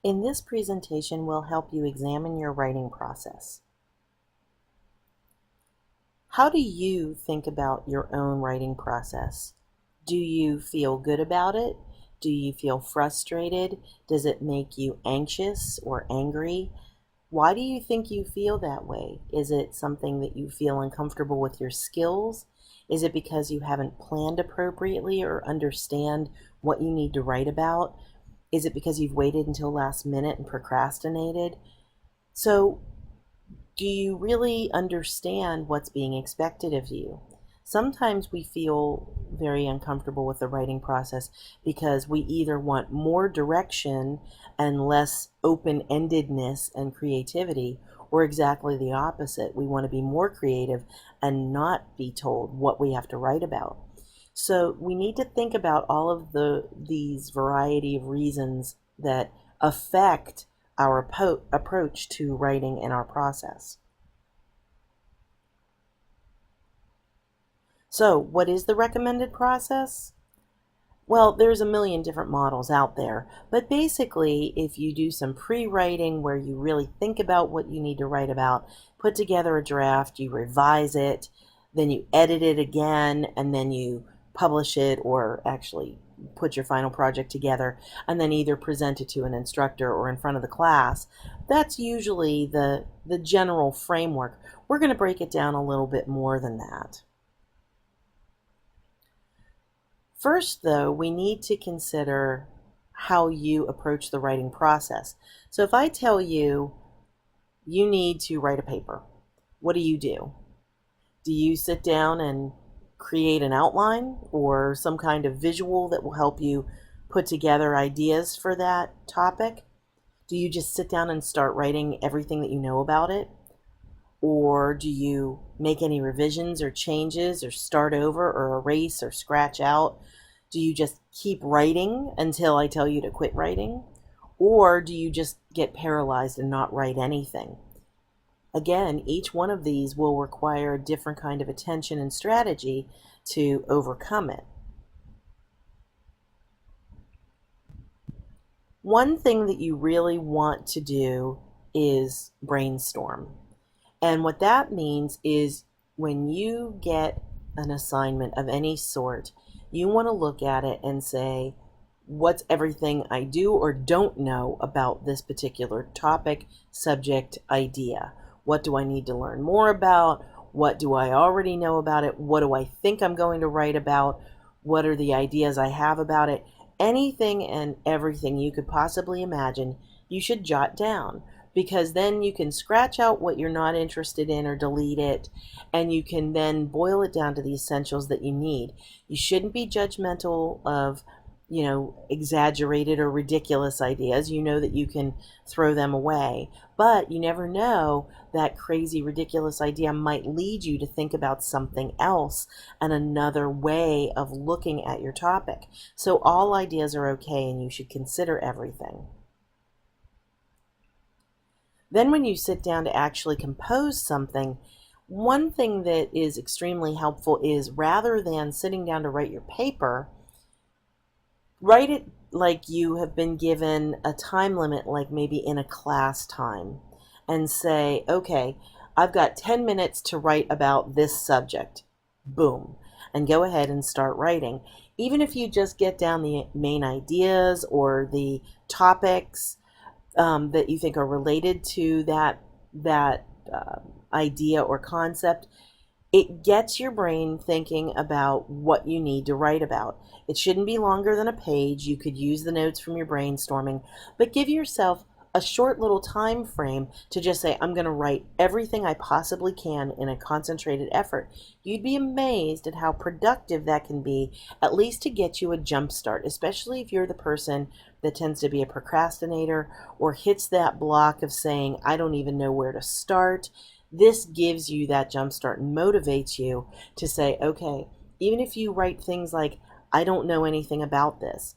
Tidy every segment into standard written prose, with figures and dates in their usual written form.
In this presentation, we'll help you examine your writing process. How do you think about your own writing process? Do you feel good about it? Do you feel frustrated? Does it make you anxious or angry? Why do you think you feel that way? Is it something that you feel uncomfortable with your skills? Is it because you haven't planned appropriately or understand what you need to write about? Is it because you've waited until last minute and procrastinated? So, do you really understand what's being expected of you? Sometimes we feel very uncomfortable with the writing process because we either want more direction and less open endedness and creativity, or exactly the opposite. We want to be more creative and not be told what we have to write about. So we need to think about all of these variety of reasons that affect our approach to writing and our process. So, what is the recommended process? Well, there's a million different models out there, but basically, if you do some pre-writing where you really think about what you need to write about, put together a draft, you revise it, then you edit it again, and then you publish it or actually put your final project together and then either present it to an instructor or in front of the class. That's usually the general framework. We're going to break it down a little bit more than that. First, though, we need to consider how you approach the writing process. So if I tell you you need to write a paper, what do you do? Do you sit down and create an outline or some kind of visual that will help you put together ideas for that topic? Do you just sit down and start writing everything that you know about it? Or do you make any revisions or changes or start over or erase or scratch out? Do you just keep writing until I tell you to quit writing? Or do you just get paralyzed and not write anything? Again, each one of these will require a different kind of attention and strategy to overcome it. One thing that you really want to do is brainstorm. And what that means is when you get an assignment of any sort, you want to look at it and say, what's everything I do or don't know about this particular topic, subject, idea? What do I need to learn more about? What do I already know about it? What do I think I'm going to write about? What are the ideas I have about it? Anything and everything you could possibly imagine, you should jot down, because then you can scratch out what you're not interested in or delete it, and you can then boil it down to the essentials that you need. You shouldn't be judgmental of, exaggerated or ridiculous ideas. You know that you can throw them away, but you never know, that crazy, ridiculous idea might lead you to think about something else and another way of looking at your topic. So all ideas are okay, and you should consider everything. Then when you sit down to actually compose something, one thing that is extremely helpful is, rather than sitting down to write your paper, write it like you have been given a time limit, like maybe in a class time, and say, okay, I've got 10 minutes to write about this subject. Boom. And go ahead and start writing. Even if you just get down the main ideas or the topics that you think are related to that idea or concept, it gets your brain thinking about what you need to write about. It shouldn't be longer than a page. You could use the notes from your brainstorming, but give yourself a short little time frame to just say, I'm going to write everything I possibly can in a concentrated effort. You'd be amazed at how productive that can be, at least to get you a jump start, especially if you're the person that tends to be a procrastinator or hits that block of saying, I don't even know where to start. This gives you that jump start and motivates you to say, okay, even if you write things like, I don't know anything about this.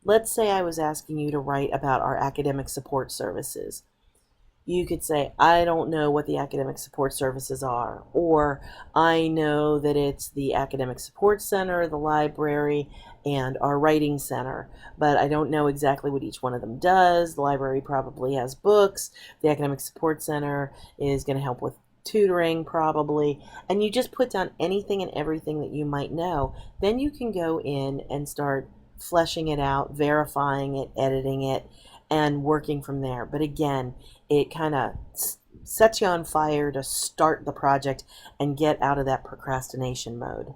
Let's say I was asking you to write about our academic support services. You could say, I don't know what the academic support services are, or I know that it's the academic support center, the library, and our writing center, but I don't know exactly what each one of them does. The library probably has books. The academic support center is going to help with tutoring probably, and you just put down anything and everything that you might know. Then you can go in and start fleshing it out, verifying it, editing it, and working from there. But again, it kind of sets you on fire to start the project and get out of that procrastination mode.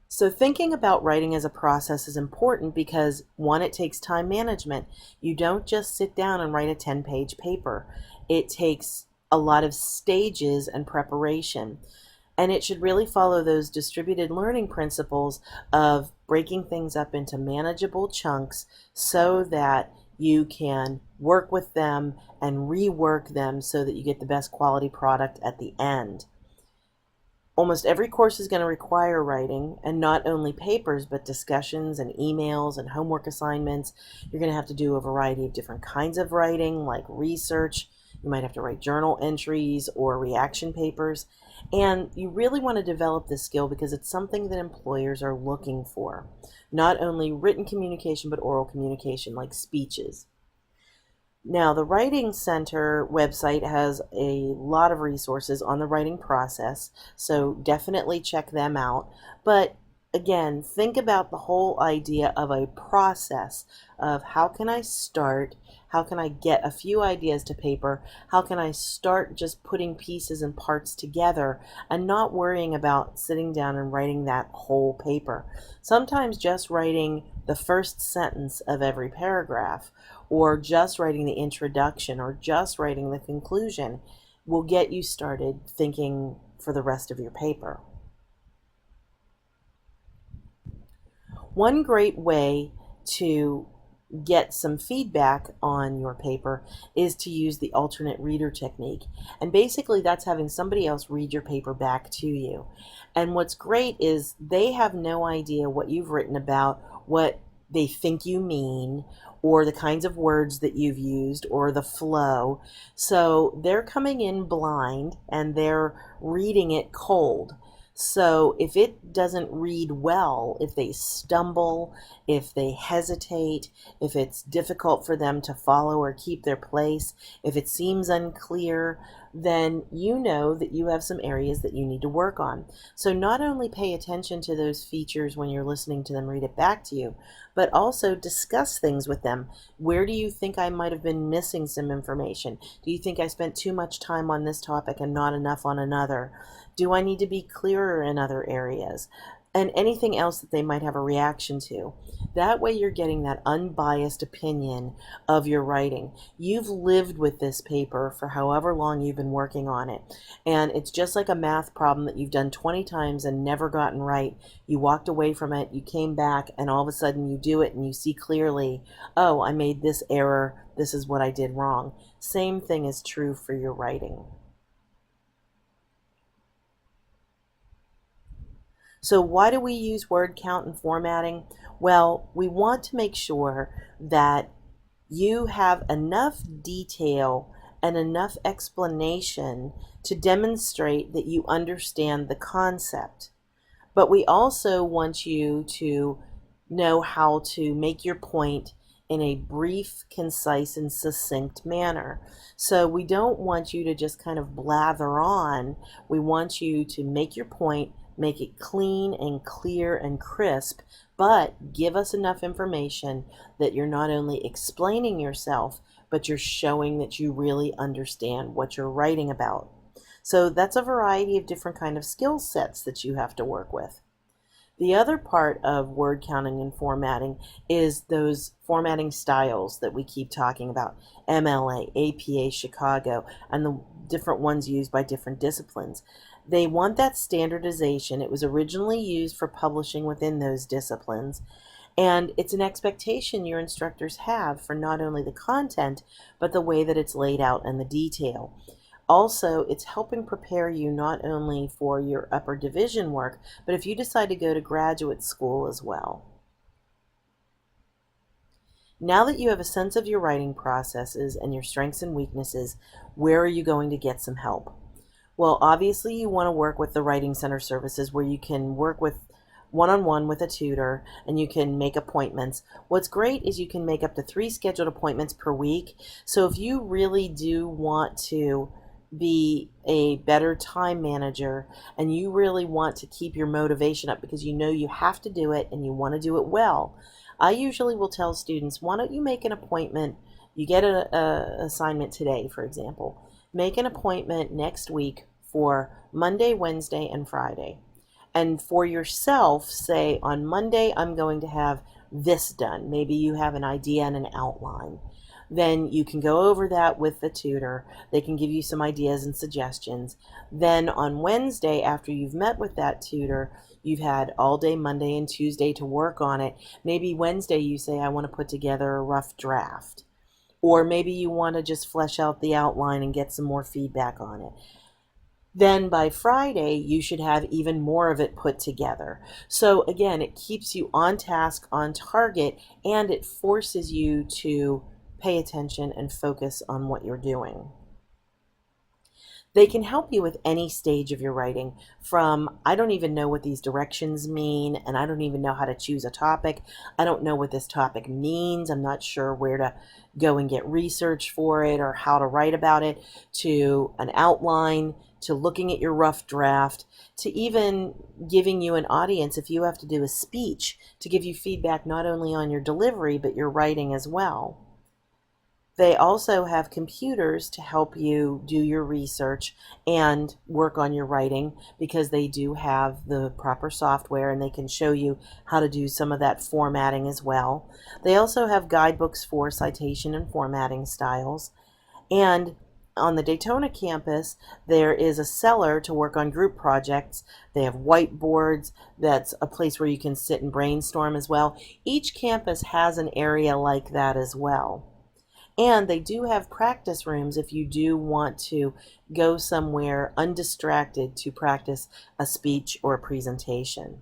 So thinking about writing as a process is important because, one, it takes time management. You don't just sit down and write a 10-page paper. It takes a lot of stages and preparation. And it should really follow those distributed learning principles of breaking things up into manageable chunks so that you can work with them and rework them so that you get the best quality product at the end. Almost every course is going to require writing, and not only papers, but discussions and emails and homework assignments. You're going to have to do a variety of different kinds of writing, like research. You might have to write journal entries or reaction papers. And you really want to develop this skill because it's something that employers are looking for. Not only written communication, but oral communication, like speeches. Now, the Writing Center website has a lot of resources on the writing process, so definitely check them out. But again, think about the whole idea of a process of how can I start? How can I get a few ideas to paper? How can I start just putting pieces and parts together and not worrying about sitting down and writing that whole paper? Sometimes just writing the first sentence of every paragraph, or just writing the introduction, or just writing the conclusion will get you started thinking for the rest of your paper. One great way to get some feedback on your paper is to use the alternate reader technique. And basically that's having somebody else read your paper back to you. And what's great is they have no idea what you've written about, what they think you mean, or the kinds of words that you've used, or the flow. So they're coming in blind and they're reading it cold. So if it doesn't read well, if they stumble, if they hesitate, if it's difficult for them to follow or keep their place, if it seems unclear, then you know that you have some areas that you need to work on. So not only pay attention to those features when you're listening to them read it back to you, but also discuss things with them. Where do you think I might have been missing some information? Do you think I spent too much time on this topic and not enough on another? Do I need to be clearer in other areas? And anything else that they might have a reaction to. That way you're getting that unbiased opinion of your writing. You've lived with this paper for however long you've been working on it. And it's just like a math problem that you've done 20 times and never gotten right. You walked away from it, you came back, and all of a sudden you do it and you see clearly, oh, I made this error, this is what I did wrong. Same thing is true for your writing. So why do we use word count and formatting? Well, we want to make sure that you have enough detail and enough explanation to demonstrate that you understand the concept. But we also want you to know how to make your point in a brief, concise, and succinct manner. So we don't want you to just kind of blather on. We want you to make your point, make it clean and clear and crisp, but give us enough information that you're not only explaining yourself, but you're showing that you really understand what you're writing about. So that's a variety of different kind of skill sets that you have to work with. The other part of word counting and formatting is those formatting styles that we keep talking about. MLA, APA, Chicago, and the different ones used by different disciplines. They want that standardization. It was originally used for publishing within those disciplines. And it's an expectation your instructors have for not only the content, but the way that it's laid out and the detail. Also, it's helping prepare you not only for your upper division work, but if you decide to go to graduate school as well. Now that you have a sense of your writing processes and your strengths and weaknesses, where are you going to get some help? Well, obviously you want to work with the Writing Center services where you can work with one-on-one with a tutor and you can make appointments. What's great is you can make up to 3 scheduled appointments per week. So if you really do want to be a better time manager and you really want to keep your motivation up because you know you have to do it and you want to do it well, I usually will tell students, why don't you make an appointment? You get an assignment today, for example. Make an appointment next week for Monday, Wednesday, and Friday. And for yourself, say on Monday, I'm going to have this done. Maybe you have an idea and an outline. Then you can go over that with the tutor. They can give you some ideas and suggestions. Then on Wednesday, after you've met with that tutor, you've had all day Monday and Tuesday to work on it. Maybe Wednesday you say, I want to put together a rough draft. Or maybe you want to just flesh out the outline and get some more feedback on it. Then by Friday, you should have even more of it put together. So again, it keeps you on task, on target, and it forces you to pay attention and focus on what you're doing. They can help you with any stage of your writing, from I don't even know what these directions mean and I don't even know how to choose a topic. I don't know what this topic means. I'm not sure where to go and get research for it or how to write about it, to an outline, to looking at your rough draft, to even giving you an audience if you have to do a speech to give you feedback not only on your delivery but your writing as well. They also have computers to help you do your research and work on your writing because they do have the proper software and they can show you how to do some of that formatting as well. They also have guidebooks for citation and formatting styles. And on the Daytona campus, there is a cellar to work on group projects. They have whiteboards. That's a place where you can sit and brainstorm as well. Each campus has an area like that as well. And they do have practice rooms if you do want to go somewhere undistracted to practice a speech or a presentation.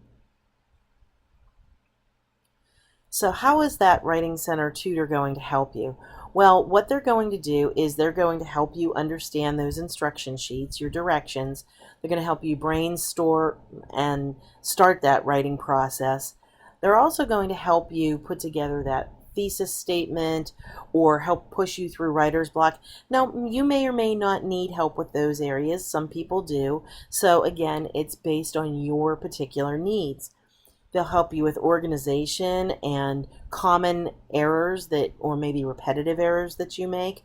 So how is that Writing Center tutor going to help you? Well, what they're going to do is they're going to help you understand those instruction sheets, your directions. They're going to help you brainstorm and start that writing process. They're also going to help you put together that thesis statement or help push you through writer's block. Now, you may or may not need help with those areas. Some people do. So again, it's based on your particular needs. They'll help you with organization and common errors that, or maybe repetitive errors that you make.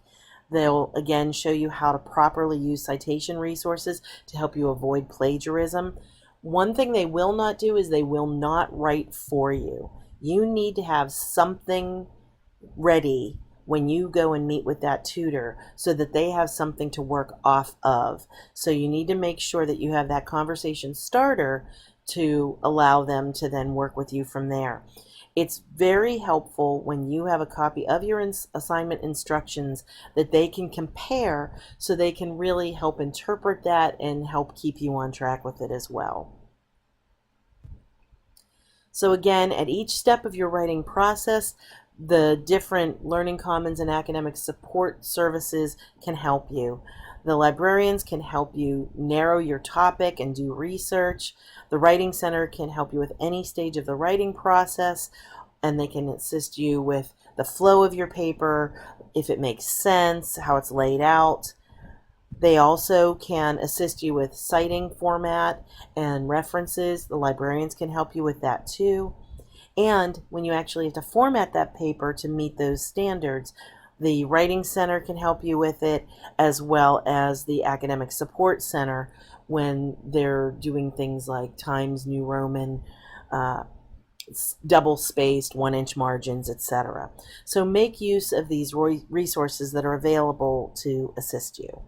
They'll again show you how to properly use citation resources to help you avoid plagiarism. One thing they will not do is they will not write for you. You need to have something ready when you go and meet with that tutor so that they have something to work off of. So you need to make sure that you have that conversation starter to allow them to then work with you from there. It's very helpful when you have a copy of your assignment instructions that they can compare so they can really help interpret that and help keep you on track with it as well. So again, at each step of your writing process, the different Learning Commons and academic support services can help you. The librarians can help you narrow your topic and do research. The Writing Center can help you with any stage of the writing process, and they can assist you with the flow of your paper, if it makes sense, how it's laid out. They also can assist you with citing format and references. The librarians can help you with that too. And when you actually have to format that paper to meet those standards, the Writing Center can help you with it, as well as the Academic Support Center when they're doing things like Times New Roman, double-spaced, 1-inch margins, etc. So make use of these resources that are available to assist you.